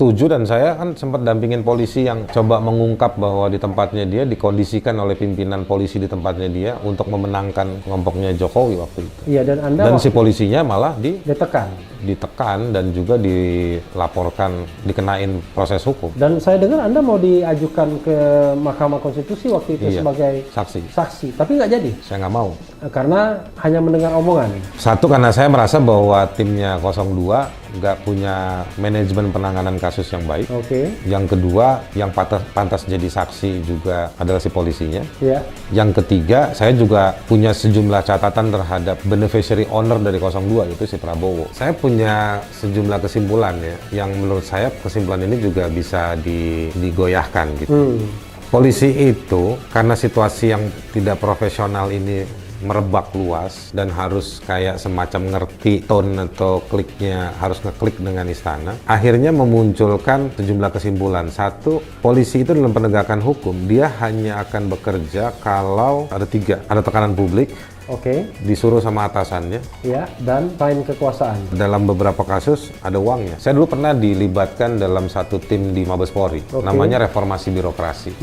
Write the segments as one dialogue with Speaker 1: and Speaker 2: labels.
Speaker 1: Setuju, dan saya kan sempat dampingin polisi yang coba mengungkap bahwa di tempatnya dia dikondisikan oleh pimpinan polisi di tempatnya dia untuk memenangkan kelompoknya Jokowi waktu itu.
Speaker 2: Iya, dan Anda
Speaker 1: Dan si polisinya malah
Speaker 2: ditekan
Speaker 1: dan juga dilaporkan, dikenain proses hukum.
Speaker 2: Dan saya dengar Anda mau diajukan ke Mahkamah Konstitusi waktu itu sebagai saksi, tapi nggak jadi.
Speaker 1: Saya nggak mau.
Speaker 2: Karena hanya mendengar omongan.
Speaker 1: Satu, karena saya merasa bahwa timnya 02 nggak punya manajemen penanganan kasus yang baik.
Speaker 2: Oke.
Speaker 1: Yang kedua, yang pantas jadi saksi juga adalah si polisinya.
Speaker 2: Iya.
Speaker 1: Yang ketiga, saya juga punya sejumlah catatan terhadap beneficiary owner dari 02, itu si Prabowo. Saya punya sejumlah kesimpulan ya, yang menurut saya kesimpulan ini juga bisa digoyahkan gitu. Polisi itu, karena situasi yang tidak profesional ini merebak luas dan harus kayak semacam ngerti tone atau kliknya, harus ngeklik dengan istana, akhirnya memunculkan sejumlah kesimpulan. Satu, polisi itu dalam penegakan hukum dia hanya akan bekerja kalau ada tekanan publik, disuruh sama atasannya,
Speaker 2: ya, dan main kekuasaan.
Speaker 1: Dalam beberapa kasus ada uangnya. Saya dulu pernah dilibatkan dalam satu tim di Mabes Polri, namanya reformasi birokrasi.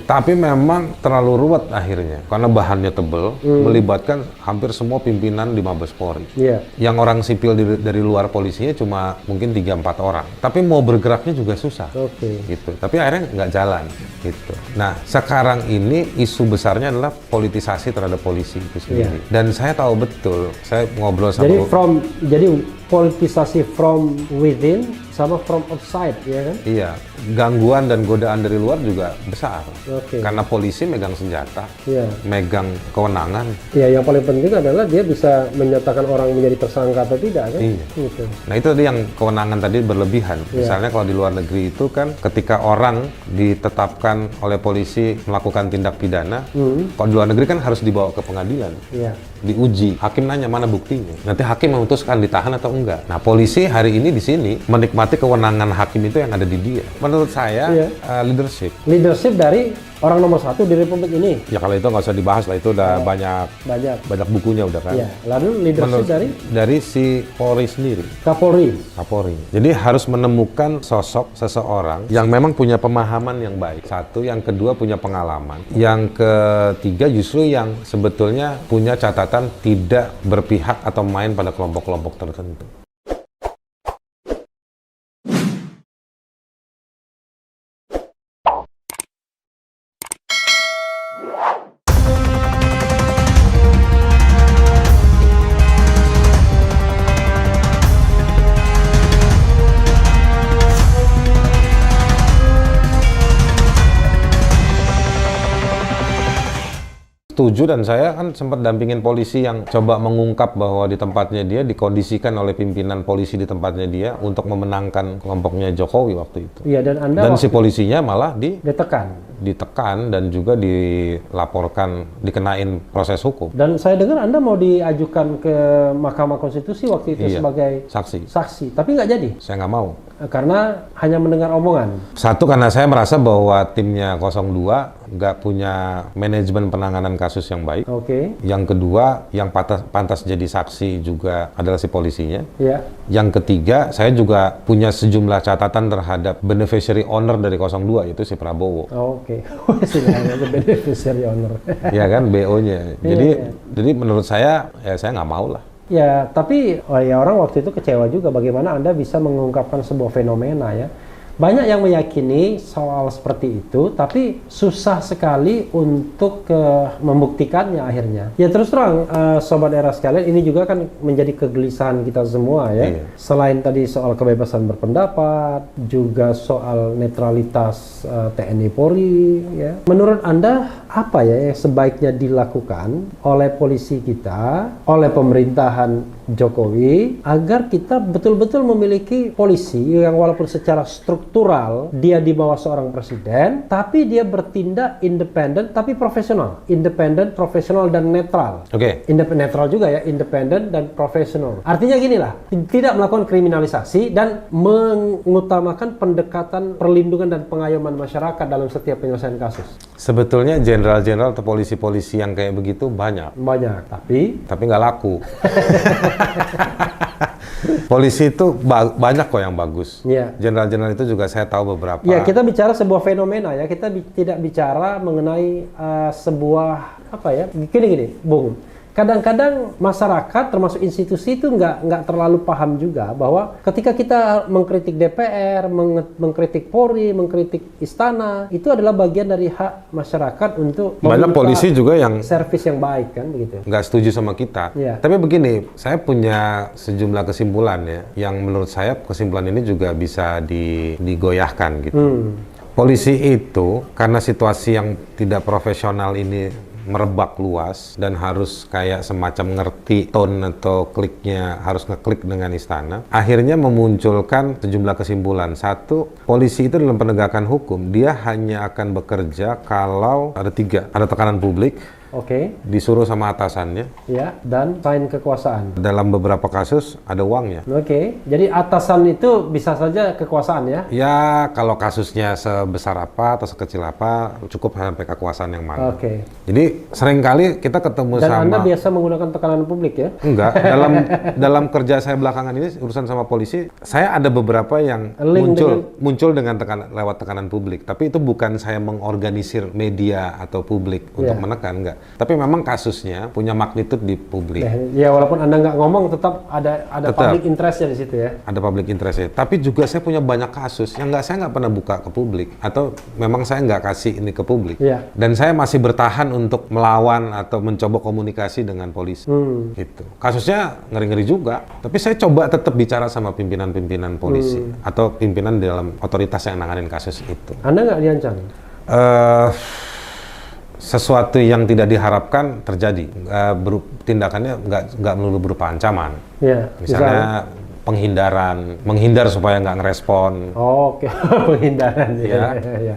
Speaker 1: Tapi memang terlalu ruwet akhirnya, karena bahannya tebel, melibatkan hampir semua pimpinan di Mabes Polri. Yang orang sipil dari luar polisinya cuma mungkin 3-4 orang. Tapi mau bergeraknya juga susah. Gitu. Tapi akhirnya nggak jalan. Gitu. Nah, sekarang ini isu besarnya adalah politisasi terhadap polisi itu sendiri. Dan saya tahu betul, saya ngobrol sama...
Speaker 2: Jadi politisasi from within sama from outside, ya kan?
Speaker 1: Iya, gangguan dan godaan dari luar juga besar. Karena polisi megang senjata, megang kewenangan.
Speaker 2: Iya, yang paling penting adalah dia bisa menyatakan orang menjadi tersangka atau tidak, kan?
Speaker 1: Iya.
Speaker 2: Gitu.
Speaker 1: Nah, itu tadi yang kewenangan tadi berlebihan. Misalnya kalau di luar negeri itu kan ketika orang ditetapkan oleh polisi melakukan tindak pidana, kalau di luar negeri kan harus dibawa ke pengadilan. Diuji, hakim nanya mana buktinya, nanti hakim memutuskan ditahan atau enggak. Nah, polisi hari ini di sini menikmati kewenangan hakim itu yang ada di dia. Menurut saya leadership
Speaker 2: dari orang nomor 1 di Republik ini.
Speaker 1: Ya kalau itu nggak usah dibahas lah, itu udah banyak bukunya udah kan.
Speaker 2: Lalu leadership
Speaker 1: dari si Polri sendiri.
Speaker 2: Kapolri.
Speaker 1: Jadi harus menemukan sosok seseorang yang memang punya pemahaman yang baik. Satu, yang kedua punya pengalaman. Yang ketiga justru yang sebetulnya punya catatan tidak berpihak atau main pada kelompok-kelompok tertentu. Setuju, dan saya kan sempat dampingin polisi yang coba mengungkap bahwa di tempatnya dia dikondisikan oleh pimpinan polisi di tempatnya dia untuk memenangkan kelompoknya Jokowi waktu itu.
Speaker 2: Iya, dan
Speaker 1: si polisinya malah
Speaker 2: ditekan
Speaker 1: dan juga dilaporkan, dikenain proses hukum.
Speaker 2: Dan saya dengar Anda mau diajukan ke Mahkamah Konstitusi waktu itu sebagai saksi, tapi nggak jadi.
Speaker 1: Saya nggak mau.
Speaker 2: Karena hanya mendengar omongan.
Speaker 1: Satu, karena saya merasa bahwa timnya 02 nggak punya manajemen penanganan kasus yang baik. Yang kedua, yang pantas jadi saksi juga adalah si polisinya. Yang ketiga, saya juga punya sejumlah catatan terhadap beneficiary owner dari 02, itu si Prabowo.
Speaker 2: Beneficiary owner.
Speaker 1: Ya kan, BO-nya. Jadi menurut saya, ya saya nggak mau lah.
Speaker 2: Ya, tapi orang waktu itu kecewa juga bagaimana Anda bisa mengungkapkan sebuah fenomena ya. Banyak yang meyakini soal seperti itu, tapi susah sekali untuk membuktikannya akhirnya. Ya terus terang, Sobat Era sekalian, ini juga kan menjadi kegelisahan kita semua ya. Selain tadi soal kebebasan berpendapat, juga soal netralitas TNI Polri ya. Menurut Anda, apa ya yang sebaiknya dilakukan oleh polisi kita, oleh pemerintahan Jokowi, agar kita betul-betul memiliki polisi yang walaupun secara struktural dia di bawah seorang presiden, tapi dia bertindak independen tapi profesional. Independen, profesional, dan netral. Netral juga ya, independen dan profesional. Artinya gini lah, tidak melakukan kriminalisasi dan mengutamakan pendekatan perlindungan dan pengayoman masyarakat dalam setiap penyelesaian kasus.
Speaker 1: Sebetulnya jenderal-jenderal atau polisi-polisi yang kayak begitu banyak,
Speaker 2: tapi
Speaker 1: nggak laku. Polisi itu banyak kok yang bagus.
Speaker 2: Iya.
Speaker 1: Jenderal-jenderal itu juga saya tahu beberapa.
Speaker 2: Ya, kita bicara sebuah fenomena ya. Kita tidak bicara mengenai sebuah apa ya? Gini, Bung. Kadang-kadang masyarakat termasuk institusi itu nggak terlalu paham juga bahwa ketika kita mengkritik DPR, mengkritik Polri, mengkritik istana, itu adalah bagian dari hak masyarakat untuk
Speaker 1: banyak polisi juga yang
Speaker 2: servis yang baik kan begitu.
Speaker 1: nggak setuju sama kita.
Speaker 2: Iya.
Speaker 1: Tapi begini, saya punya sejumlah kesimpulan ya, yang menurut saya kesimpulan ini juga bisa digoyahkan gitu. Polisi itu karena situasi yang tidak profesional ini merebak luas dan harus kayak semacam ngerti tone atau kliknya, harus ngeklik dengan istana, akhirnya memunculkan sejumlah kesimpulan. Satu, polisi itu dalam penegakan hukum dia hanya akan bekerja kalau ada tiga, ada tekanan publik,
Speaker 2: Oke.
Speaker 1: disuruh sama atasannya,
Speaker 2: Ya, dan sign kekuasaan.
Speaker 1: dalam beberapa kasus ada uangnya.
Speaker 2: Oke. Jadi atasan itu bisa saja kekuasaan ya.
Speaker 1: Ya, kalau kasusnya sebesar apa atau sekecil apa, cukup sampai kekuasaan yang mana.
Speaker 2: Oke.
Speaker 1: Jadi seringkali kita ketemu
Speaker 2: Dan
Speaker 1: sama...
Speaker 2: Anda biasa menggunakan tekanan publik ya?
Speaker 1: Enggak, dalam kerja saya belakangan ini urusan sama polisi, saya ada beberapa yang
Speaker 2: Link
Speaker 1: muncul dengan lewat tekanan publik. Tapi itu bukan saya mengorganisir media atau publik untuk menekan, enggak. Tapi memang kasusnya punya magnitud di publik.
Speaker 2: Ya, walaupun Anda nggak ngomong, tetap ada
Speaker 1: Tetap.
Speaker 2: public interest-nya di situ ya.
Speaker 1: Ada public interest-nya. Tapi juga saya punya banyak kasus yang saya nggak pernah buka ke publik, atau memang saya nggak kasih ini ke publik.
Speaker 2: Iya.
Speaker 1: Dan saya masih bertahan untuk melawan atau mencoba komunikasi dengan polisi. Gitu. Kasusnya ngeri-ngeri juga. Tapi saya coba tetap bicara sama pimpinan-pimpinan polisi atau pimpinan dalam otoritas yang nanganin kasus itu.
Speaker 2: Anda nggak diancam?
Speaker 1: Sesuatu yang tidak diharapkan terjadi. Tindakannya nggak melulu berupa ancaman.
Speaker 2: Ya.
Speaker 1: Misalnya menghindar supaya nggak ngerespon.
Speaker 2: Oke. Penghindaran
Speaker 1: Ya.
Speaker 2: ya.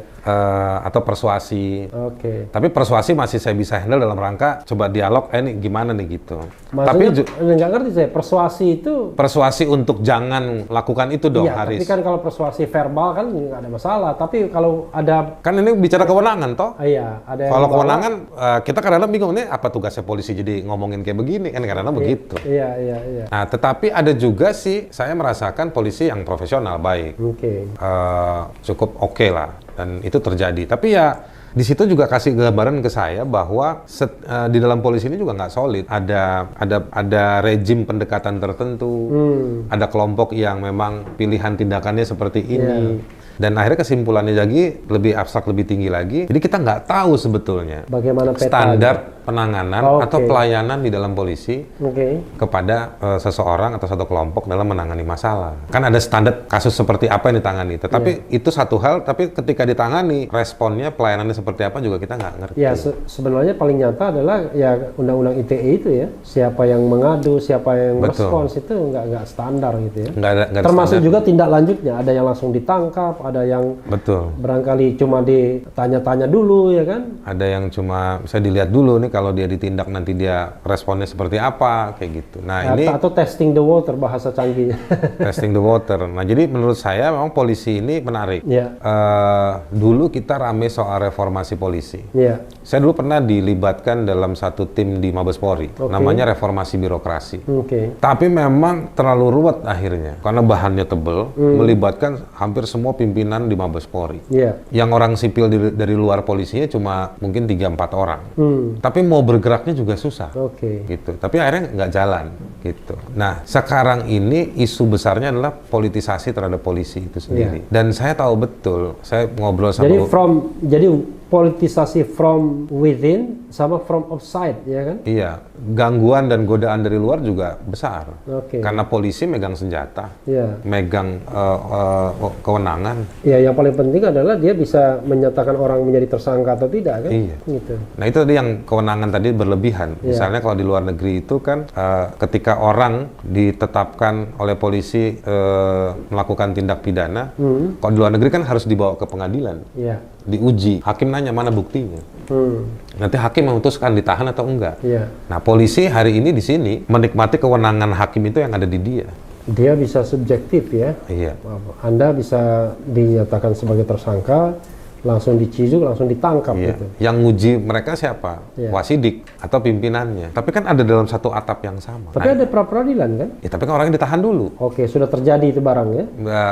Speaker 1: Atau persuasi.
Speaker 2: Oke.
Speaker 1: Tapi persuasi masih saya bisa handle dalam rangka coba dialog, ini gimana nih gitu.
Speaker 2: Maksudnya,
Speaker 1: Tapi
Speaker 2: nggak ngerti saya, persuasi itu...
Speaker 1: persuasi untuk jangan lakukan itu dong,
Speaker 2: Iya,
Speaker 1: Haris.
Speaker 2: tapi kan kalau persuasi verbal kan nggak ada masalah. Tapi kalau ada...
Speaker 1: Kan ini bicara kewenangan toh.
Speaker 2: Iya, ada yang
Speaker 1: Kalau
Speaker 2: dibawa-
Speaker 1: kewenangan, kita kadang-kadang bingung nih apa tugasnya polisi jadi ngomongin kayak begini, kan kadang-kadang begitu.
Speaker 2: Iya.
Speaker 1: Nah, tetapi ada juga sih, saya merasakan polisi yang profesional, baik.
Speaker 2: Oke.
Speaker 1: Cukup oke lah, dan itu terjadi. Tapi ya di situ juga kasih gambaran ke saya bahwa di dalam polisi ini juga nggak solid. Ada rejim pendekatan tertentu, ada kelompok yang memang pilihan tindakannya seperti ini. Dan akhirnya kesimpulannya lagi lebih abstrak, lebih tinggi lagi. Jadi kita nggak tahu sebetulnya
Speaker 2: Bagaimana petanya?
Speaker 1: standar penanganan
Speaker 2: Oke.
Speaker 1: atau pelayanan di dalam polisi
Speaker 2: Oke.
Speaker 1: kepada seseorang atau satu kelompok dalam menangani masalah. Kan ada standar kasus seperti apa yang ditangani. Tetapi itu satu hal, tapi ketika ditangani, responnya, pelayanannya seperti apa juga kita nggak ngerti.
Speaker 2: Ya, sebenarnya paling nyata adalah ya Undang-Undang ITE itu ya. Siapa yang mengadu, siapa yang
Speaker 1: Betul.
Speaker 2: merespons itu nggak standar gitu ya.
Speaker 1: Nggak ada
Speaker 2: Termasuk
Speaker 1: standar.
Speaker 2: juga tindak lanjutnya. Ada yang langsung ditangkap, ada yang
Speaker 1: Betul.
Speaker 2: barangkali cuma ditanya-tanya dulu ya kan.
Speaker 1: Ada yang cuma bisa dilihat dulu nih kalau dia ditindak nanti dia responnya seperti apa, kayak gitu. Nah, ini
Speaker 2: Atau testing the water bahasa canggihnya.
Speaker 1: testing the water. Nah, jadi menurut saya memang polisi ini menarik.
Speaker 2: Ya.
Speaker 1: Dulu kita rame soal reformasi polisi.
Speaker 2: Iya.
Speaker 1: Saya dulu pernah dilibatkan dalam satu tim di Mabes Polri,
Speaker 2: Oke.
Speaker 1: namanya reformasi birokrasi.
Speaker 2: Oke.
Speaker 1: Tapi memang terlalu ruwet akhirnya, karena bahannya tebel, melibatkan hampir semua pimpinan di Mabes Polri.
Speaker 2: Iya.
Speaker 1: Yang orang sipil dari luar polisinya cuma mungkin 3-4 orang. Tapi mau bergeraknya juga susah.
Speaker 2: Oke.
Speaker 1: Gitu. Tapi akhirnya nggak jalan gitu. Nah, sekarang ini isu besarnya adalah politisasi terhadap polisi itu sendiri. Dan saya tahu betul, saya ngobrol sama
Speaker 2: Jadi politisasi from within sama from outside ya kan?
Speaker 1: iya, gangguan dan godaan dari luar juga besar.
Speaker 2: Oke.
Speaker 1: Karena polisi megang senjata,
Speaker 2: Iya.
Speaker 1: megang kewenangan.
Speaker 2: Ya, yang paling penting adalah dia bisa menyatakan orang menjadi tersangka atau tidak kan?
Speaker 1: Iya.
Speaker 2: Gitu.
Speaker 1: Nah, itu tadi yang kewenangan tadi berlebihan.
Speaker 2: Iya.
Speaker 1: Misalnya kalau di luar negeri itu kan ketika orang ditetapkan oleh polisi melakukan tindak pidana, kalau di luar negeri kan harus dibawa ke pengadilan,
Speaker 2: Iya.
Speaker 1: diuji. Hakim nanya mana buktinya. Nanti hakim memutuskan ditahan atau enggak.
Speaker 2: Iya.
Speaker 1: Nah, polisi hari ini di sini menikmati kewenangan hakim itu yang ada di dia.
Speaker 2: Dia bisa subjektif ya.
Speaker 1: Iya.
Speaker 2: Anda bisa dinyatakan sebagai tersangka, langsung diciduk, langsung ditangkap
Speaker 1: Iya.
Speaker 2: gitu.
Speaker 1: Yang nguji mereka siapa?
Speaker 2: Iya.
Speaker 1: Wasidik atau pimpinannya. Tapi kan ada dalam satu atap yang sama.
Speaker 2: Tapi ada pra peradilan kan?
Speaker 1: Ya, tapi kan orangnya ditahan dulu.
Speaker 2: Oke, sudah terjadi itu barang ya?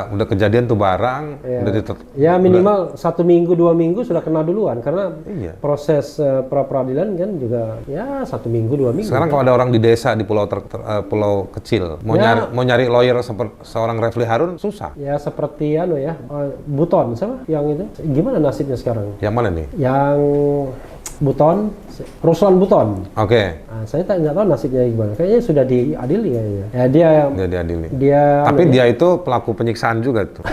Speaker 1: Udah kejadian tuh barang,
Speaker 2: Iya.
Speaker 1: udah
Speaker 2: Ya minimal 1 minggu 2 minggu sudah kena duluan karena
Speaker 1: Iya.
Speaker 2: proses pra peradilan kan juga ya 1 minggu 2 minggu.
Speaker 1: Sekarang kalau ada orang di desa di pulau pulau kecil mau
Speaker 2: Ya.
Speaker 1: nyari lawyer seorang Refli Harun susah.
Speaker 2: Ya seperti ya, Buton sama yang itu. Gimana nasibnya sekarang?
Speaker 1: Yang mana nih?
Speaker 2: Yang Buton, Ruslan Buton.
Speaker 1: Oke,
Speaker 2: Nah, saya nggak tahu nasibnya gimana. Kayaknya sudah diadili kayaknya. Ya dia
Speaker 1: dia diadili.
Speaker 2: anu
Speaker 1: Tapi
Speaker 2: ya.
Speaker 1: dia itu pelaku penyiksaan juga tuh.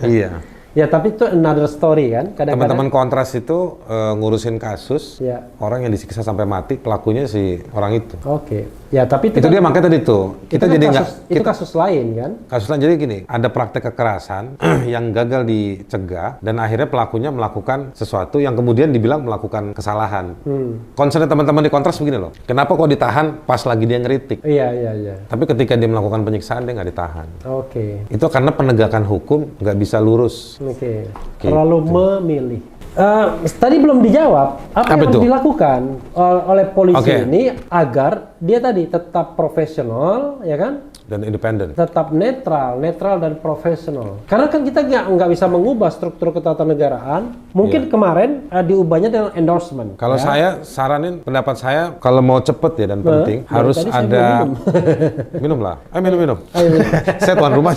Speaker 1: Iya.
Speaker 2: Ya tapi itu another story kan. Kadang-kadang
Speaker 1: Teman-teman Kontras itu ngurusin kasus
Speaker 2: ya.
Speaker 1: orang yang disiksa sampai mati, pelakunya si orang itu.
Speaker 2: Oke. Ya tapi itu,
Speaker 1: Itu
Speaker 2: kan,
Speaker 1: dia makanya tadi tuh. Kita
Speaker 2: kan
Speaker 1: jadi nggak
Speaker 2: kasus, itu kasus lain kan.
Speaker 1: kasus lain jadi gini, ada praktek kekerasan yang gagal dicegah dan akhirnya pelakunya melakukan sesuatu yang kemudian dibilang melakukan kesalahan. Concern teman-teman di Kontras begini loh, kenapa kok ditahan pas lagi dia ngeritik?
Speaker 2: Iya.
Speaker 1: Tapi ketika dia melakukan penyiksaan dia nggak ditahan.
Speaker 2: Oke.
Speaker 1: Itu karena penegakan hukum nggak bisa lurus.
Speaker 2: Oke. Terlalu memilih. Tadi belum dijawab apa
Speaker 1: Apa
Speaker 2: yang harus
Speaker 1: itu?
Speaker 2: dilakukan oleh polisi
Speaker 1: Oke.
Speaker 2: ini agar dia tadi tetap profesional, ya kan?
Speaker 1: Dan independen.
Speaker 2: Tetap netral dan profesional. Karena kan kita nggak bisa mengubah struktur ketatanegaraan. Mungkin kemarin diubahnya dengan endorsement.
Speaker 1: Kalau
Speaker 2: ya.
Speaker 1: saya saranin, pendapat saya kalau mau cepet ya dan penting
Speaker 2: Nah,
Speaker 1: harus
Speaker 2: tadi saya
Speaker 1: ada
Speaker 2: belum
Speaker 1: minum lah. Minum.
Speaker 2: Ayo.
Speaker 1: Saya tuan rumah.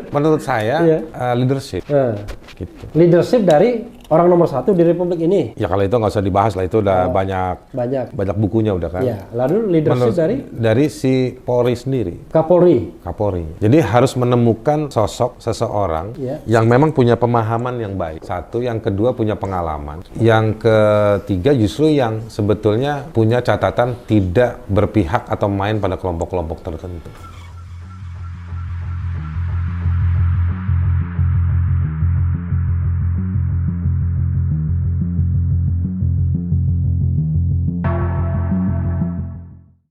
Speaker 1: Menurut saya
Speaker 2: Iya.
Speaker 1: leadership.
Speaker 2: Nah,
Speaker 1: Gitu.
Speaker 2: leadership dari orang nomor 1 di Republik ini.
Speaker 1: Ya kalau itu nggak usah dibahas lah, itu udah banyak
Speaker 2: Banyak.
Speaker 1: bukunya udah kan.
Speaker 2: Ya, lalu leadership
Speaker 1: dari si Polri sendiri.
Speaker 2: Kapolri.
Speaker 1: Kapolri. Jadi harus menemukan sosok seseorang
Speaker 2: Iya.
Speaker 1: yang memang punya pemahaman yang baik. Satu, yang kedua punya pengalaman. Yang ketiga justru yang sebetulnya punya catatan tidak berpihak atau main pada kelompok-kelompok tertentu.